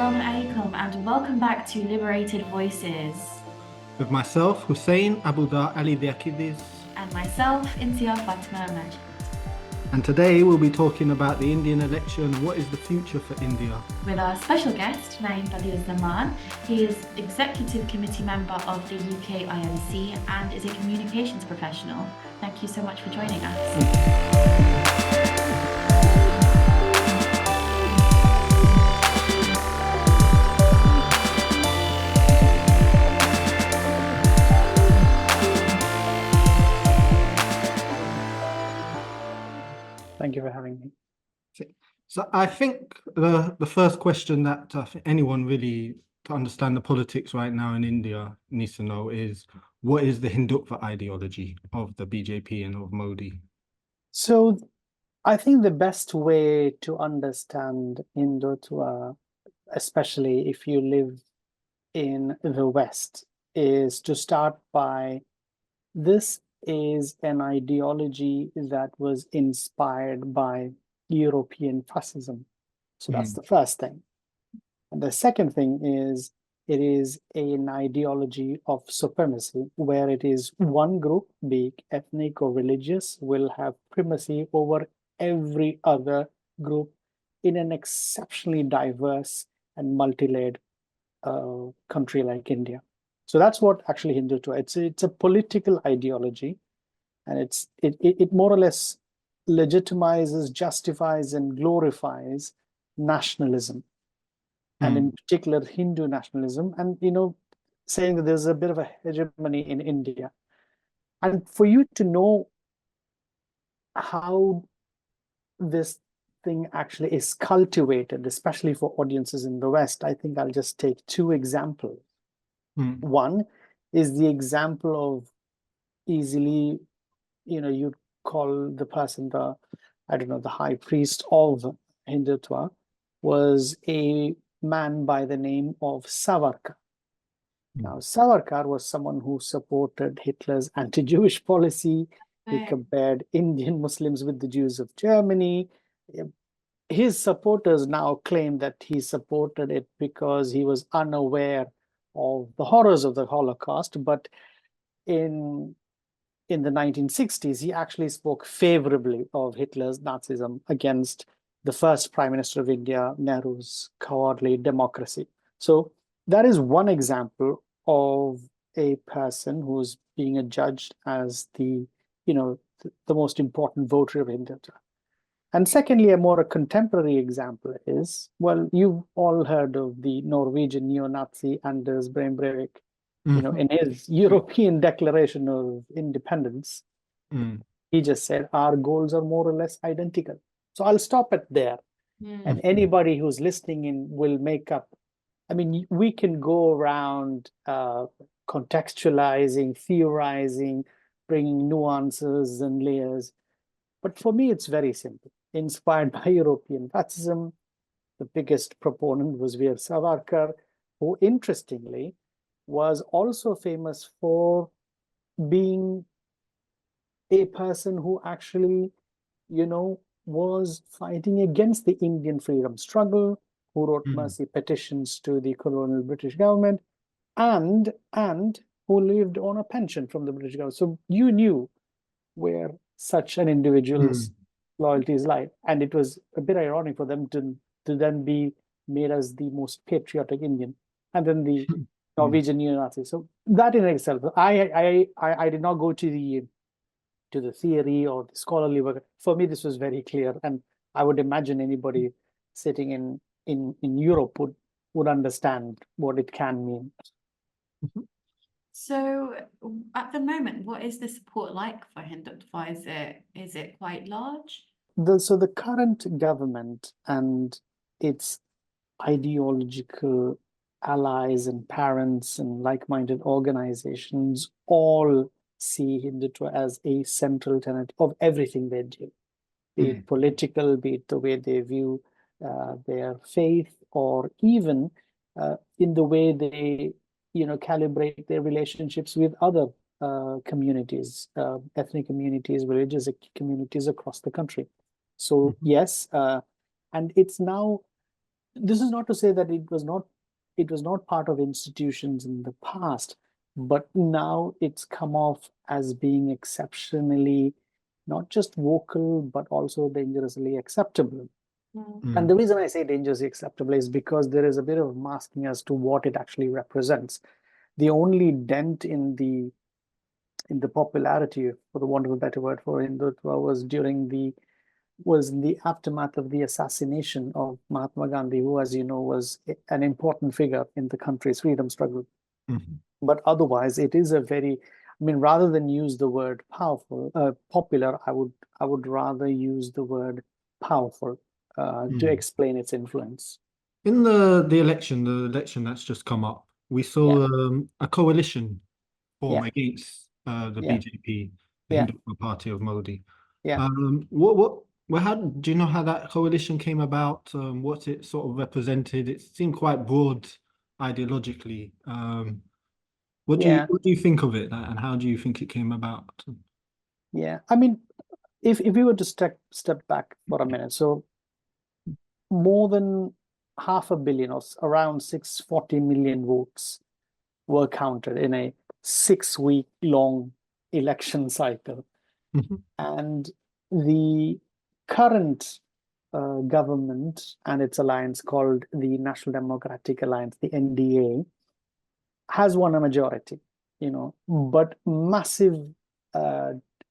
Assalamu alaikum and welcome back to Liberated Voices. With myself, Hussein Abudar Ali Diakidiz. And myself, Intia Fatima Majid. And today we'll be talking about the Indian election. What is the future for India? With our special guest, Naeem Badiuzzaman. He is Executive Committee Member of the UK IMC and is a communications professional. Thank you so much for joining us. Thank you for having me. So I think the first question that anyone really to understand the politics right now in India needs to know is, what is the Hindutva ideology of the BJP and of Modi? So I think the best way to understand Hindutva, especially if you live in the West, is to start by this is an ideology that was inspired by European fascism. So that's the first thing. And the second thing is it is an ideology of supremacy where it is one group, be it ethnic or religious, will have primacy over every other group in an exceptionally diverse and multi-layered country like India. So that's what actually Hindutva. It's a political ideology, and it more or less legitimizes, justifies, and glorifies nationalism, and in particular Hindu nationalism, and saying that there's a bit of a hegemony in India. And for you to know how this thing actually is cultivated, especially for audiences in the West, I think I'll just take two examples. One is the example of easily, you'd call the person the high priest of Hindutva, was a man by the name of Savarkar. Now, Savarkar was someone who supported Hitler's anti-Jewish policy. He compared Indian Muslims with the Jews of Germany. His supporters now claim that he supported it because he was unaware of the horrors of the Holocaust, but in the 1960s, he actually spoke favorably of Hitler's Nazism against the first Prime Minister of India, Nehru's cowardly democracy. So that is one example of a person who's being adjudged as the most important voter of Hindutva. And secondly, a contemporary example is, well, you've all heard of the Norwegian neo-Nazi Anders Breivik, in his European Declaration of Independence, he just said, our goals are more or less identical. So I'll stop it there. And anybody who's listening in will make up. I mean, we can go around contextualizing, theorizing, bringing nuances and layers. But for me, it's very simple. Inspired by European fascism, the biggest proponent was Veer Savarkar, who interestingly was also famous for being a person who actually, was fighting against the Indian freedom struggle, who wrote mercy petitions to the colonial British government, and who lived on a pension from the British government. So you knew where such an individual's loyalties lie. And it was a bit ironic for them to then be made as the most patriotic Indian, and then the Norwegian neo-Nazi. So that in itself, I did not go to the theory or the scholarly work. For me, this was very clear, and I would imagine anybody sitting in Europe would understand what it can mean. So at the moment, what is the support like for Hindutva? Is it quite large? So the current government and its ideological allies and parents and like-minded organizations all see Hindutva as a central tenet of everything they do, be it political, be it the way they view their faith, or even in the way they calibrate their relationships with other communities, ethnic communities, religious communities across the country. So yes, and it's now this is not to say that it was not part of institutions in the past, but now it's come off as being exceptionally not just vocal, but also dangerously acceptable. And the reason I say dangerously acceptable is because there is a bit of masking as to what it actually represents. The only dent in the popularity, for the want of a better word for Hindutva, was in the aftermath of the assassination of Mahatma Gandhi, who, as you know, was an important figure in the country's freedom struggle. But otherwise, it is a very, I mean, rather than use the word popular, I would rather use the word powerful to explain its influence. In the election that's just come up, we saw a coalition form against the BJP, the Hindu Party of Modi. How do you know how that coalition came about? What it sort of represented? It seemed quite broad ideologically. What do you think of it, and how do you think it came about? Yeah, I mean, if we were to step back for a minute, so more than 500 million, or around 640 million votes were counted in a 6-week long election cycle. And the current government and its alliance, called the National Democratic Alliance, the NDA, has won a majority, but massive.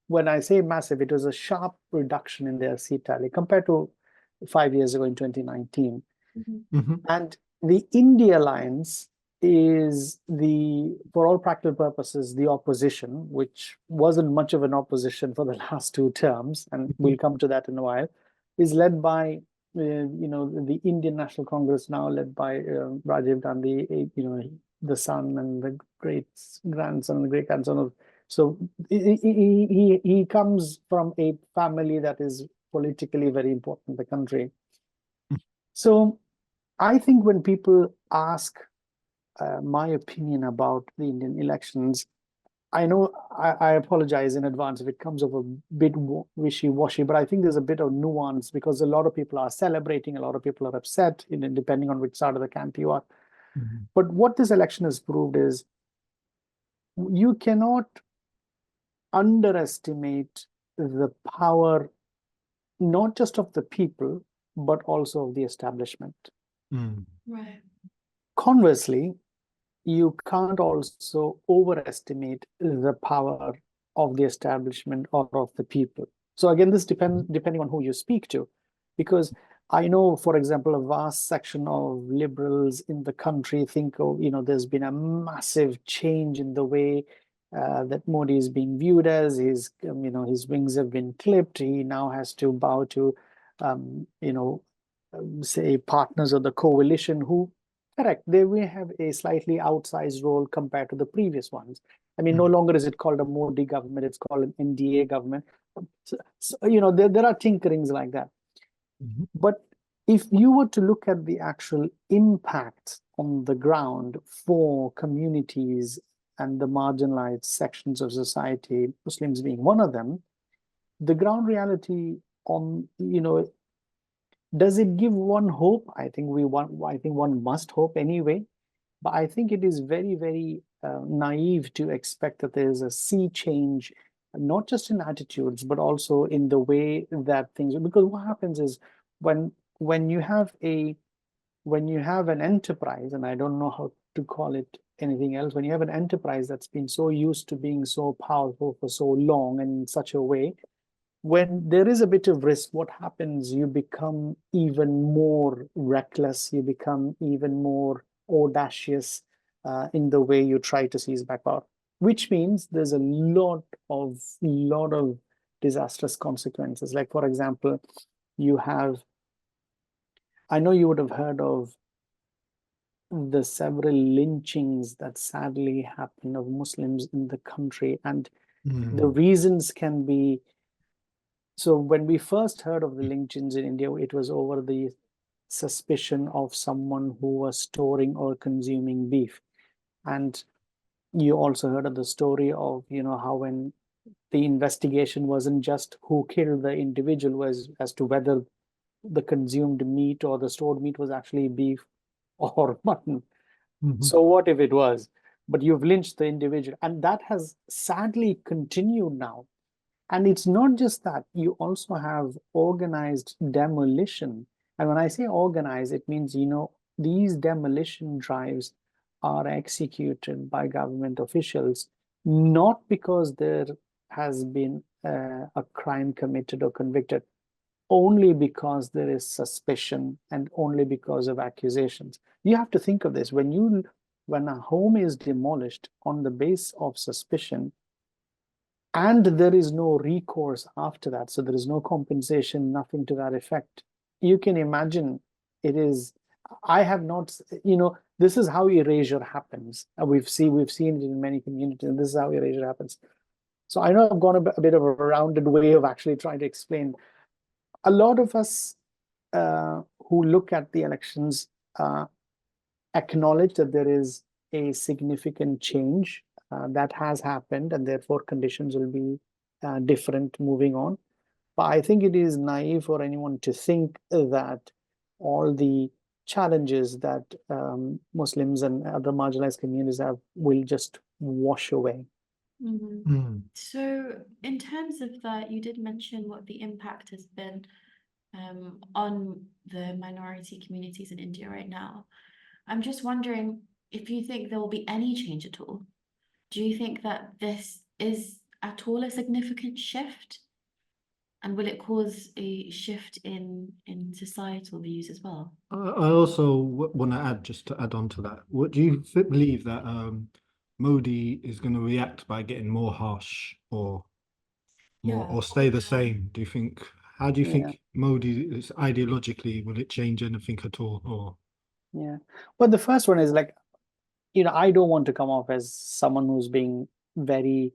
When I say massive, it was a sharp reduction in their seat tally compared to 5 years ago in 2019. And the India Alliance is, for all practical purposes, the opposition, which wasn't much of an opposition for the last 2 terms, and we'll come to that in a while, is led by the Indian National Congress, now led by Rajiv Gandhi, the son and the great grandson and the great grandson of. So he comes from a family that is politically very important in the country. So I think when people ask my opinion about the Indian elections, I know I apologize in advance if it comes off a bit wishy-washy, but I think there's a bit of nuance, because a lot of people are celebrating, a lot of people are upset, depending on which side of the camp you are. But what this election has proved is you cannot underestimate the power, not just of the people, but also of the establishment. Right. Conversely, you can't also overestimate the power of the establishment or of the people. So again, this depends depending on who you speak to, because I know, for example, a vast section of liberals in the country think, there's been a massive change in the way that Modi is being viewed as. His wings have been clipped. He now has to bow to, say, partners of the coalition who, correct, they may have a slightly outsized role compared to the previous ones. I mean, no longer is it called a Modi government, it's called an NDA government. So there are tinkerings like that. But if you were to look at the actual impact on the ground for communities and the marginalized sections of society, Muslims being one of them, the ground reality on, does it give one hope? I think one must hope anyway. But I think it is very, very naive to expect that there is a sea change, not just in attitudes, but also in the way that things. Because what happens is when you have an enterprise, and I don't know how to call it anything else, when you have an enterprise that's been so used to being so powerful for so long and in such a way, when there is a bit of risk, what happens? You become even more reckless. You become even more audacious in the way you try to seize back power, which means there's a lot of disastrous consequences. Like, for example, I know you would have heard of the several lynchings that sadly happen of Muslims in the country, and the reasons can be. So when we first heard of the lynchings in India, it was over the suspicion of someone who was storing or consuming beef. And you also heard of the story of, how when the investigation wasn't just who killed the individual, was as to whether the consumed meat or the stored meat was actually beef or mutton. So what if it was? But you've lynched the individual, and that has sadly continued now. And it's not just that, you also have organized demolition. And when I say organized, it means, these demolition drives are executed by government officials, not because there has been a crime committed or convicted, only because there is suspicion and only because of accusations. You have to think of this. When a home is demolished on the base of suspicion, and there is no recourse after that, so there is no compensation, nothing to that effect, you can imagine it is. I have not, this is how erasure happens. We've seen it in many communities, and this is how erasure happens. So I know I've gone a bit of a rounded way of actually trying to explain. A lot of us who look at the elections acknowledge that there is a significant change that has happened, and therefore conditions will be different moving on. But I think it is naive for anyone to think that all the challenges that Muslims and other marginalized communities have will just wash away. So in terms of that, you did mention what the impact has been on the minority communities in India right now. I'm just wondering if you think there will be any change at all. Do you think that this is at all a significant shift? And will it cause a shift in societal views as well? I also want to add, just to add on to that, what do you believe that Modi is going to react by getting more harsh or more, or stay the same? Do you think? How do you think Modi is ideologically? Will it change anything at all? Or well, the first one is like, I don't want to come off as someone who's being very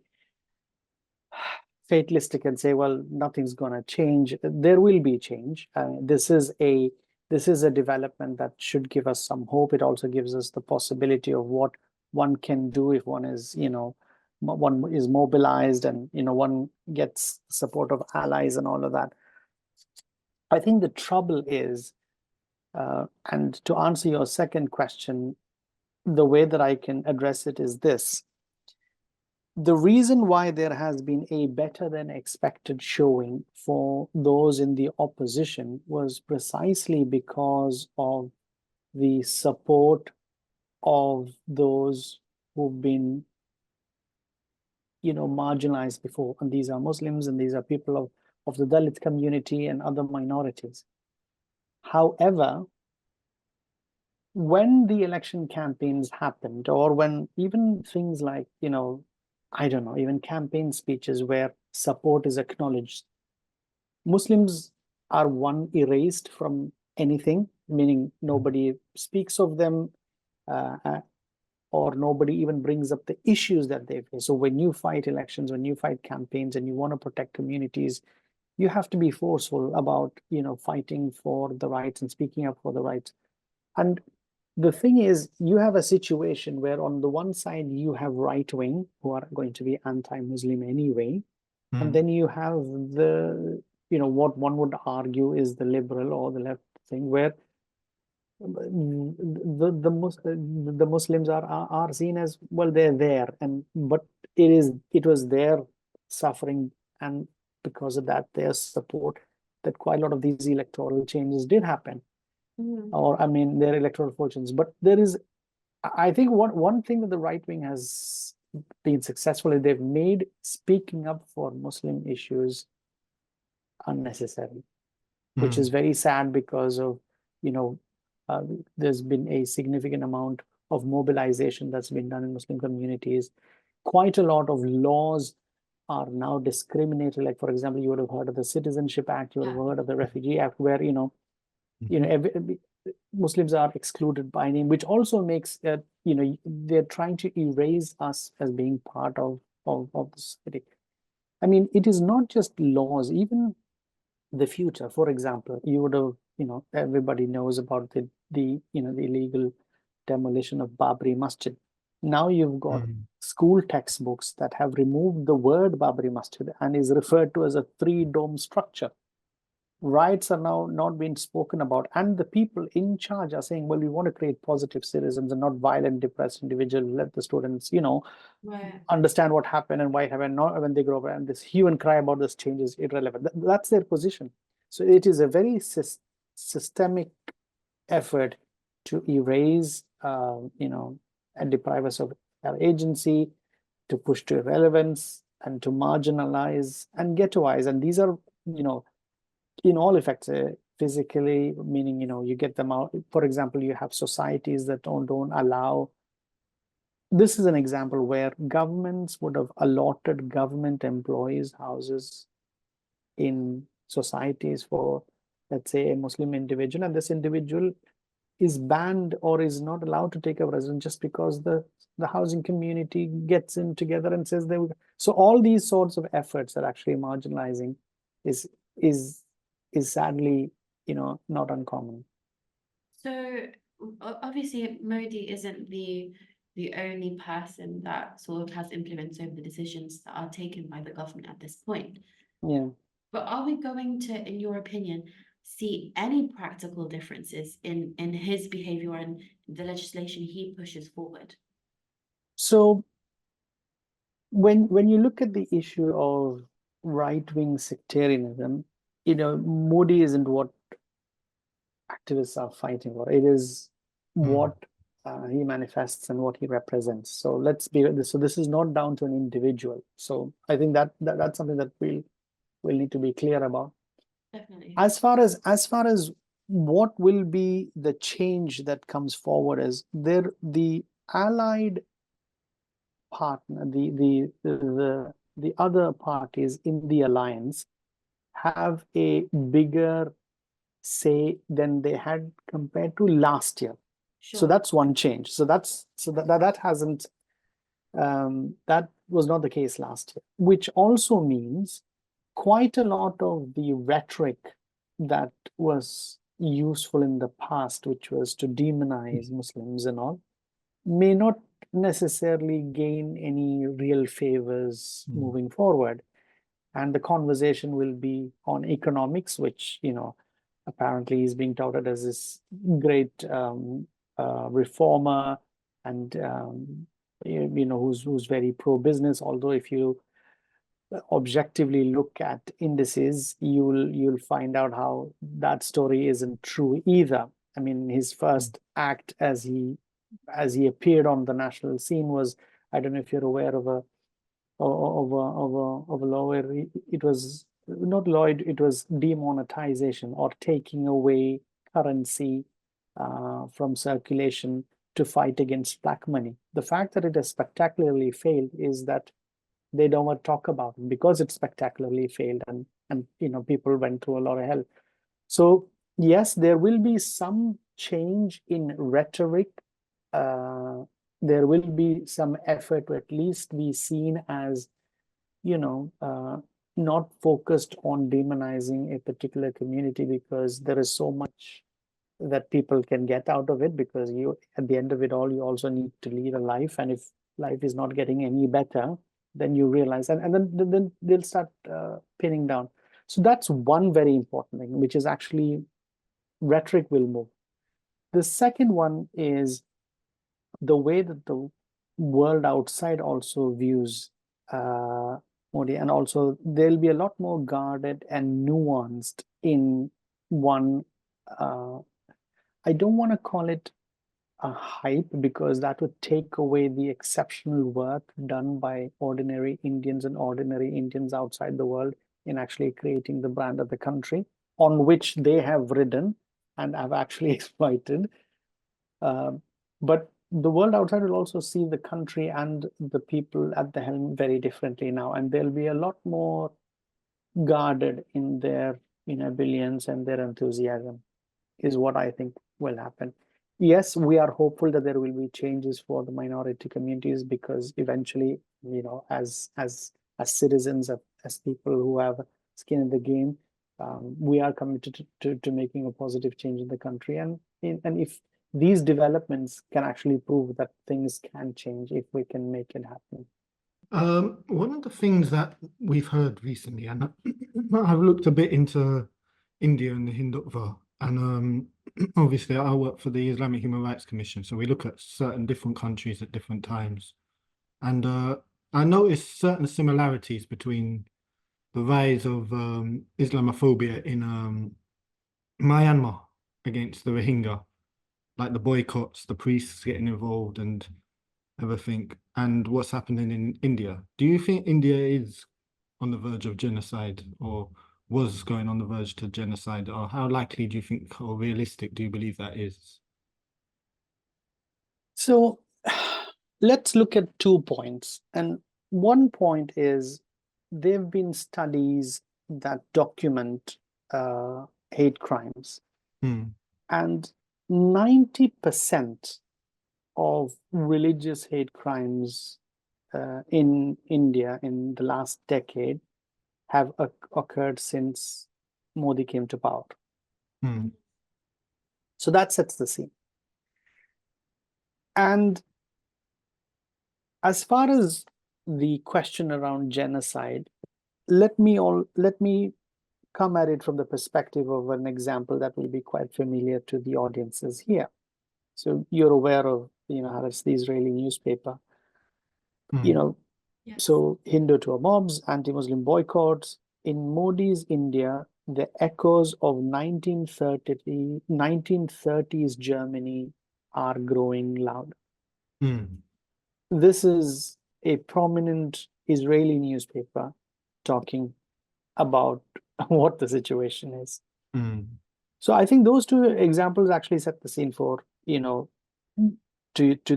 fatalistic and say, well, nothing's going to change. There will be change. This is a development that should give us some hope. It also gives us the possibility of what one can do if one is, one is mobilized and, one gets support of allies and all of that. I think the trouble is, and to answer your second question, the way that I can address it is this. The reason why there has been a better than expected showing for those in the opposition was precisely because of the support of those who've been, marginalized before. And these are Muslims, and these are people of the Dalit community and other minorities. However, when the election campaigns happened, or when even things like, I don't know, even campaign speeches where support is acknowledged, Muslims are erased from anything, meaning nobody speaks of them, or nobody even brings up the issues that they face. So when you fight elections, when you fight campaigns and you want to protect communities, you have to be forceful about, fighting for the rights and speaking up for the rights. And the thing is, you have a situation where on the one side, you have right wing who are going to be anti-Muslim anyway. And then you have what one would argue is the liberal or the left thing, where the Muslims are seen as, well, they're there, but it was their suffering, and because of that, their support, that quite a lot of these electoral changes did happen. Or their electoral fortunes. But there is, I think, one thing that the right wing has been successful is they've made speaking up for Muslim issues unnecessary, which is very sad because of, there's been a significant amount of mobilization that's been done in Muslim communities. Quite a lot of laws are now discriminatory. Like, for example, you would have heard of the Citizenship Act, you would have heard of the Refugee Act, where, Muslims are excluded by name, which also makes they're trying to erase us as being part of the society. It is not just laws, even the future. For example, you would have, everybody knows about the illegal demolition of Babri Masjid. Now you've got school textbooks that have removed the word Babri Masjid and is referred to as a 3-dome structure. Rights are now not being spoken about, and the people in charge are saying, well, we want to create positive citizens and not violent, depressed individuals. Let the students, Right. understand what happened and why it happened. Not when they grow up, and this hue and cry about this change is irrelevant. That's their position. So it is a very systemic effort to erase, and deprive us of our agency, to push to irrelevance, and to marginalize and ghettoize. And these are, in all effects, physically, meaning, you get them out. For example, you have societies that don't allow. This is an example where governments would have allotted government employees houses in societies for, let's say, a Muslim individual, and this individual is banned or is not allowed to take up residence just because the housing community gets in together and says they will. So all these sorts of efforts are actually marginalizing is sadly, not uncommon. So obviously Modi isn't the only person that sort of has influence over the decisions that are taken by the government at this point. Yeah. But are we going to, in your opinion, see any practical differences in his behavior and the legislation he pushes forward? So when you look at the issue of right-wing sectarianism, Modi isn't what activists are fighting for. It is what he manifests and what he represents. So let's be this. So this is not down to an individual. So I think that's something that we'll need to be clear about. Definitely. As far as what will be the change that comes forward is the allied partner, the other parties in the alliance have a bigger say than they had compared to last year. Sure. So that's one change. So that hasn't that was not the case last year, which also means quite a lot of the rhetoric that was useful in the past, which was to demonize Muslims and all, may not necessarily gain any real favors moving forward. And the conversation will be on economics, which, apparently is being touted as this great reformer and, who's very pro-business. Although if you objectively look at indices, you'll find out how that story isn't true either. I mean, his first act as he appeared on the national scene was, I don't know if you're aware of a lawyer. It was not law, it was demonetization, or taking away currency from circulation to fight against black money. The fact that it has spectacularly failed is that they don't want to talk about it because it spectacularly failed, and people went through a lot of hell. So yes, there will be some change in rhetoric. There will be some effort to at least be seen as, not focused on demonizing a particular community, because there is so much that people can get out of it, because you, at the end of it all, you also need to lead a life, and if life is not getting any better, then you realize, and then they'll start pinning down. So that's one very important thing, which is actually rhetoric will move. The second one is the way that the world outside also views Modi, and also they'll be a lot more guarded and nuanced in one. I don't want to call it a hype, because that would take away the exceptional work done by ordinary Indians and ordinary Indians outside the world in actually creating the brand of the country, on which they have ridden and have actually exploited. But the world outside will also see the country and the people at the helm very differently now, and they'll be a lot more guarded in their brilliance and their enthusiasm, is what I think will happen. Yes, we are hopeful that there will be changes for the minority communities, because eventually, as citizens, as people who have skin in the game, we are committed to making a positive change in the country. And if these developments can actually prove that things can change, if we can make it happen. One of the things that we've heard recently, and I've looked a bit into India and the Hindutva. And obviously, I work for the Islamic Human Rights Commission, so we look at certain different countries at different times. And I noticed certain similarities between the rise of Islamophobia in Myanmar against the Rohingya, like the boycotts, the priests getting involved and everything, and what's happening in India. Do you think India is on the verge of genocide, or was going on the verge to genocide, or how likely do you think, or realistic do you believe that is? So let's look at 2 points. And one point is there have been studies that document hate crimes. And 90% of religious hate crimes in India in the last decade have occurred since Modi came to power. So that sets the scene. And as far as the question around genocide, let me come at it from the perspective of an example that will be quite familiar to the audiences here. So you're aware of, Haaretz, the Israeli newspaper, Yes. so Hindu to mobs, anti-Muslim boycotts. In Modi's India, the echoes of 1930s Germany are growing loud. This is a prominent Israeli newspaper talking about what the situation is. So I think those 2 examples actually set the scene for, to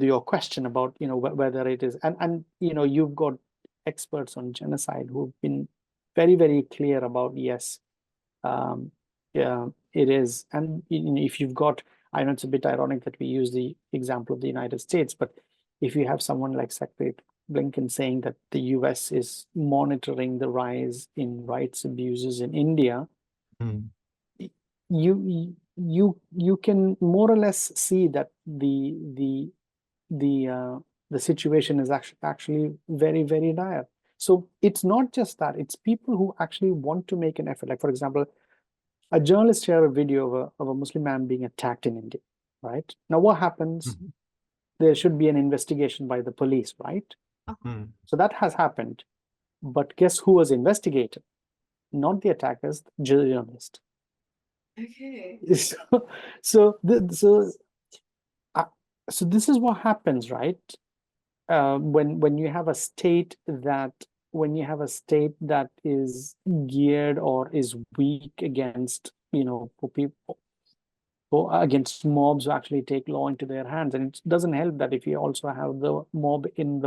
your question about, whether it is, and you've got experts on genocide who've been very, very clear about, yes, yeah, it is. And if you've got, I know it's a bit ironic that we use the example of the United States, but if you have someone like Secretary Blinken saying that the US is monitoring the rise in rights abuses in India, you can more or less see that the situation is actually very, very dire. So it's not just that, it's people who actually want to make an effort. Like, for example, a journalist shared a video of a Muslim man being attacked in India, right? Now, what happens? There should be an investigation by the police, right? So that has happened. But guess who was investigated? Not the attackers, the journalist. Okay. So this is what happens, right? When you have a state that is geared or is weak against, for people, against mobs who actually take law into their hands. And it doesn't help that if you also have the mob in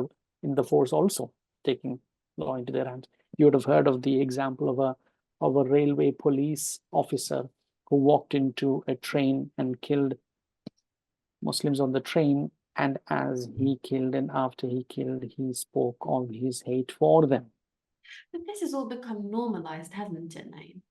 the force also taking law into their hands. You would have heard of the example of a railway police officer who walked into a train and killed Muslims on the train. And as he killed and after he killed, he spoke of his hate for them. But this has all become normalized, hasn't it, Naeem?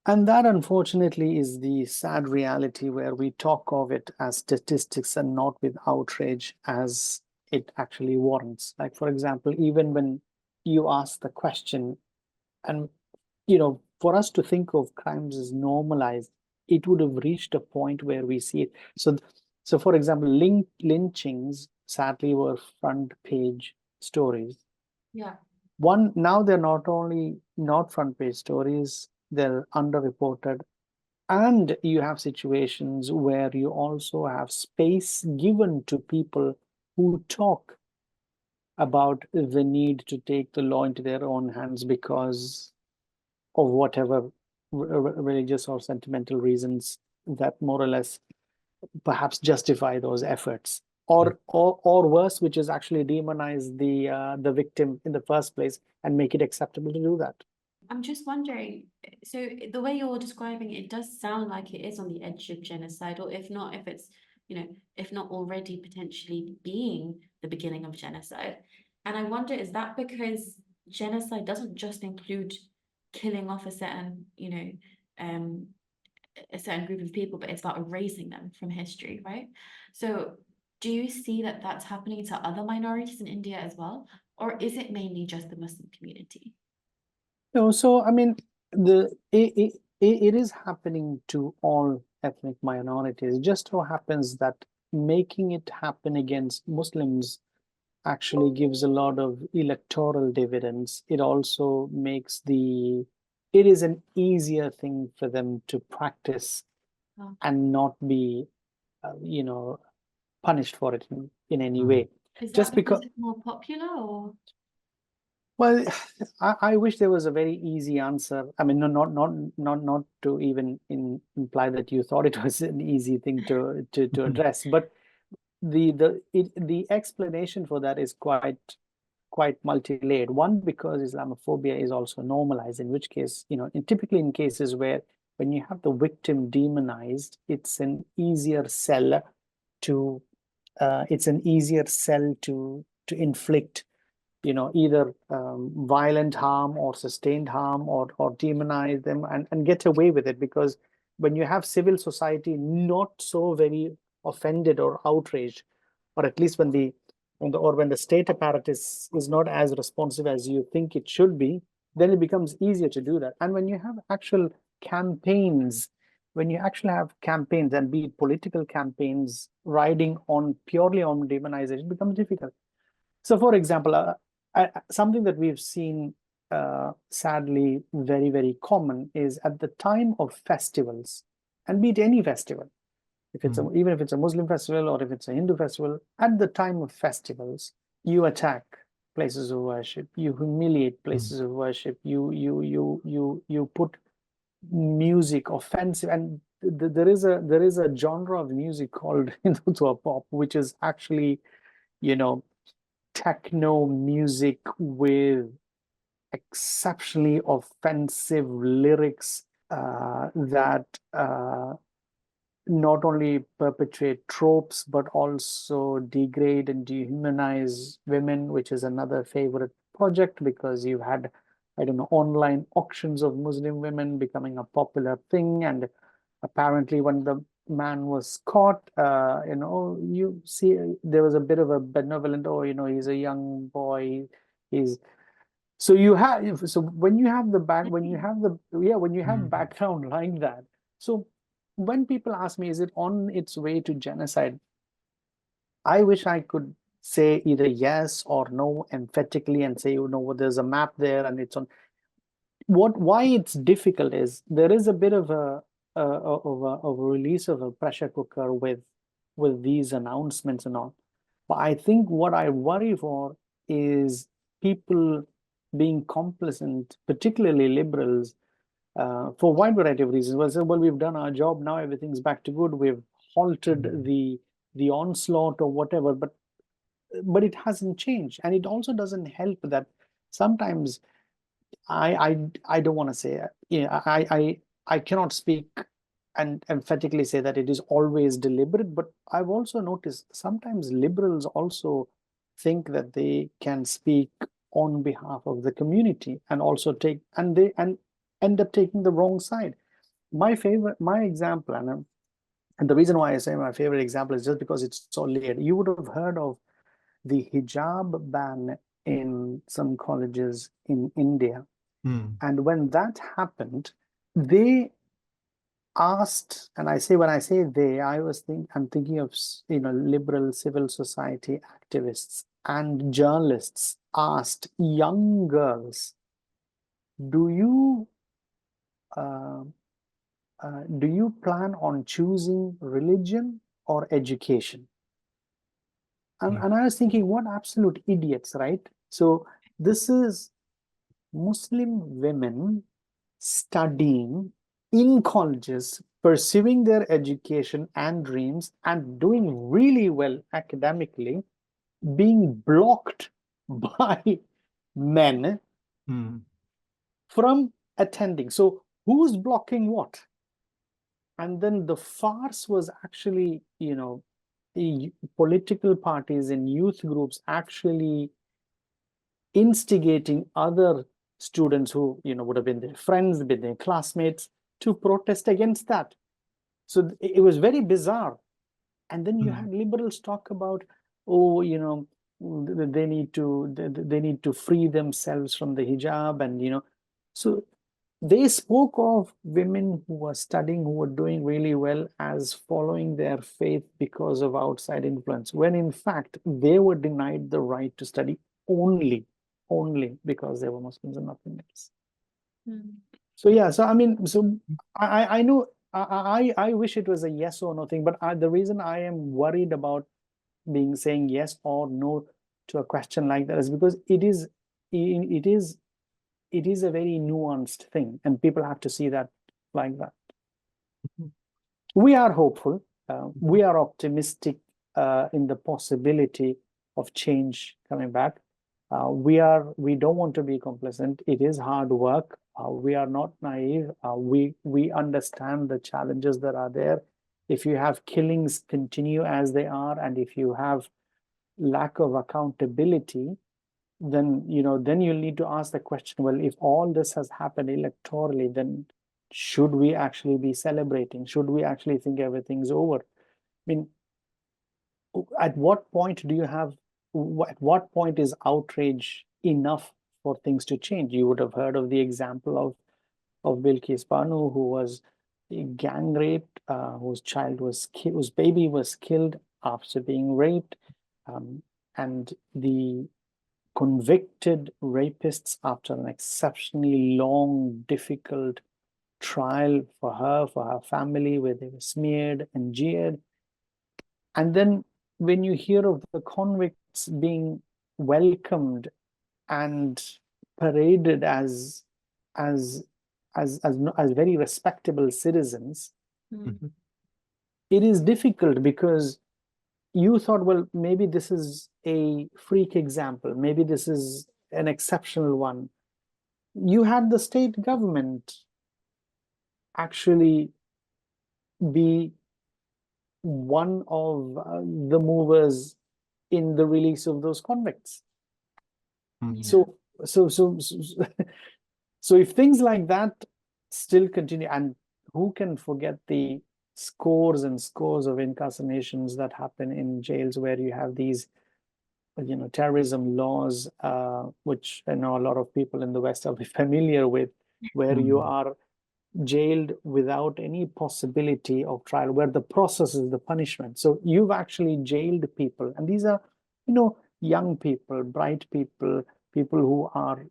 And that, unfortunately, is the sad reality where we talk of it as statistics and not with outrage as it actually warrants. Like, for example, even when you ask the question, and, for us to think of crimes as normalized, it would have reached a point where we see it. So for example, lynchings sadly were front page stories. Yeah. Now they're not only not front page stories, they're underreported. And you have situations where you also have space given to people who talk about the need to take the law into their own hands because of whatever religious or sentimental reasons that more or less perhaps justify those efforts, or worse, which is actually demonize the victim in the first place and make it acceptable to do that. I'm just wondering, so the way you're describing it does sound like it is on the edge of genocide, or if not, if it's, if not already potentially being the beginning of genocide. And I wonder, is that because genocide doesn't just include killing off a certain, a certain group of people, but it's about erasing them from history, right? So do you see that that's happening to other minorities in India as well? Or is it mainly just the Muslim community? No, so I mean, it is happening to all ethnic minorities. It just so happens that making it happen against Muslims actually gives a lot of electoral dividends. It also makes it is an easier thing for them to practice and not be, punished for it in any way. Is that Just because because, it's more popular, or? well, I wish there was a very easy answer. I mean, not to even imply that you thought it was an easy thing to address, but the explanation for that is quite multi-layered. One, because Islamophobia is also normalized, in which case, typically in cases where when you have the victim demonized, it's an easier sell to inflict, either violent harm or sustained harm, or demonize them and get away with it. Because when you have civil society not so very offended or outraged, or at least when the state apparatus is not as responsive as you think it should be, then it becomes easier to do that. And when you have actual campaigns, and be it political campaigns riding on purely on demonization, it becomes difficult. So, for example, something that we've seen, sadly, very, very common is at the time of festivals, and be it any festival, even if it's a Muslim festival or if it's a Hindu festival, at the time of festivals, you attack places of worship, you humiliate places of worship, you put music offensive, and there is a genre of music called Hindutva pop, which is actually, techno music with exceptionally offensive lyrics that not only perpetuate tropes but also degrade and dehumanize women, which is another favorite project, because you had, I don't know, online auctions of Muslim women becoming a popular thing. And apparently when the man was caught, you see there was a bit of a benevolent, he's a young boy, he's so when you have background like that. So when people ask me, is it on its way to genocide? I wish I could say either yes or no emphatically and say, there's a map there and it's on. Why it's difficult is there is a bit of a release of a pressure cooker with these announcements and all. But I think what I worry for is people being complacent, particularly liberals, for a wide variety of reasons. Well, we've done our job, now everything's back to good. We've halted the onslaught or whatever, but it hasn't changed. And it also doesn't help that sometimes I don't want to say, I cannot speak and emphatically say that it is always deliberate, but I've also noticed sometimes liberals also think that they can speak on behalf of the community and also they end up taking the wrong side. My example, and the reason why I say my favorite example is just because it's so layered. You would have heard of the hijab ban in some colleges in India. And when that happened, they asked, and when I say they, I'm thinking of, liberal civil society activists and journalists asked young girls, do you plan on choosing religion or education? And I was thinking, what absolute idiots, right? So this is Muslim women studying in colleges, pursuing their education and dreams, and doing really well academically, being blocked by men from attending. So who's blocking what? And then the farce was actually, political parties and youth groups actually instigating other students who would have been their friends, been their classmates, to protest against that. So it was very bizarre. And then you had liberals talk about, they need to free themselves from the hijab, and so they spoke of women who were studying, who were doing really well, as following their faith because of outside influence, when in fact they were denied the right to study only because they were Muslims and nothing else. So yeah, so I mean, so I know I wish it was a yes or no thing, but the reason I am worried about saying yes or no to a question like that is because it is a very nuanced thing, and people have to see that like that. We are hopeful. We are optimistic in the possibility of change coming back. We don't want to be complacent. It is hard work. We are not naive. We understand the challenges that are there. If you have killings continue as they are, and if you have lack of accountability, then you'll need to ask the question, well, if all this has happened electorally, then should we actually be celebrating? Should we actually think everything's over? I mean, at what point is outrage enough for things to change? You would have heard of the example of Bilkis Banu, who was gang raped, whose baby was killed after being raped, and the convicted rapists, after an exceptionally long, difficult trial for her family, where they were smeared and jeered. And then when you hear of the convicts being welcomed and paraded as very respectable citizens, it is difficult, because you thought, well, maybe this is a freak example, maybe this is an exceptional one. You had the state government actually be one of the movers in the release of those convicts. So if things like that still continue, and who can forget the scores and scores of incarcerations that happen in jails, where you have these terrorism laws, which I know a lot of people in the West are familiar with, where you are jailed without any possibility of trial, where the process is the punishment. So you've actually jailed people, and these are young people, bright people, people who are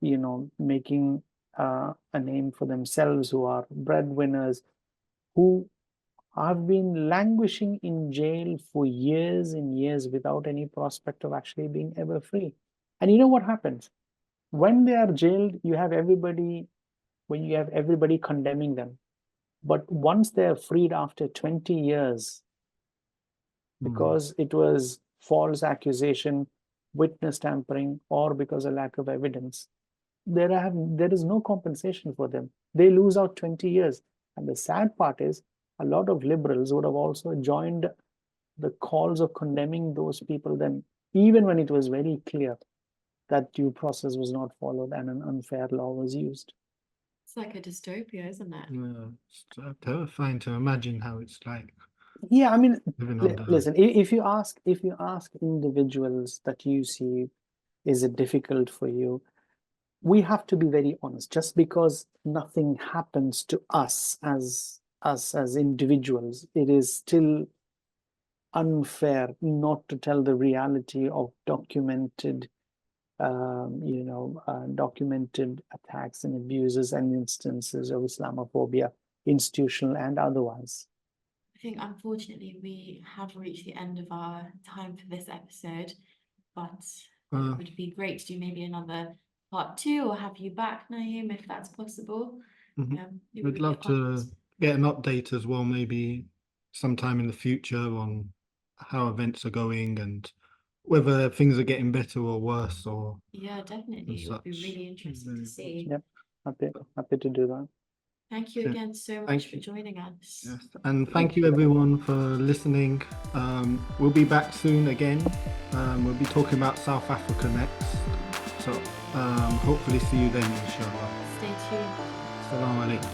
making a name for themselves, who are breadwinners, who have been languishing in jail for years and years without any prospect of actually being ever free. And you know what happens? When they are jailed, you have everybody condemning them. But once they're freed after 20 years, because it was false accusation, witness tampering, or because of lack of evidence, there is no compensation for them. They lose out 20 years. And the sad part is, a lot of liberals would have also joined the calls of condemning those people then, even when it was very clear that due process was not followed and an unfair law was used. It's like a dystopia, isn't it? Yeah, it's terrifying to imagine how it's like. Yeah, I mean, living listen, if you ask individuals that you see, is it difficult for you? We have to be very honest. Just because nothing happens to us as individuals, it is still unfair not to tell the reality of documented attacks and abuses and instances of Islamophobia, institutional and otherwise. I think, unfortunately, we have reached the end of our time for this episode, but it would be great to do maybe another part 2, or have you back, Naeem, if that's possible. We'd love to get an update as well, maybe sometime in the future, on how events are going and whether things are getting better or worse, or definitely, it would be really interesting to see. Yep, happy to do that. Thank you again so much for joining us. Yes, and thank you everyone for listening. We'll be back soon again. We'll be talking about South Africa next, so hopefully see you then, inshallah. Stay tuned. Assalamu alaikum.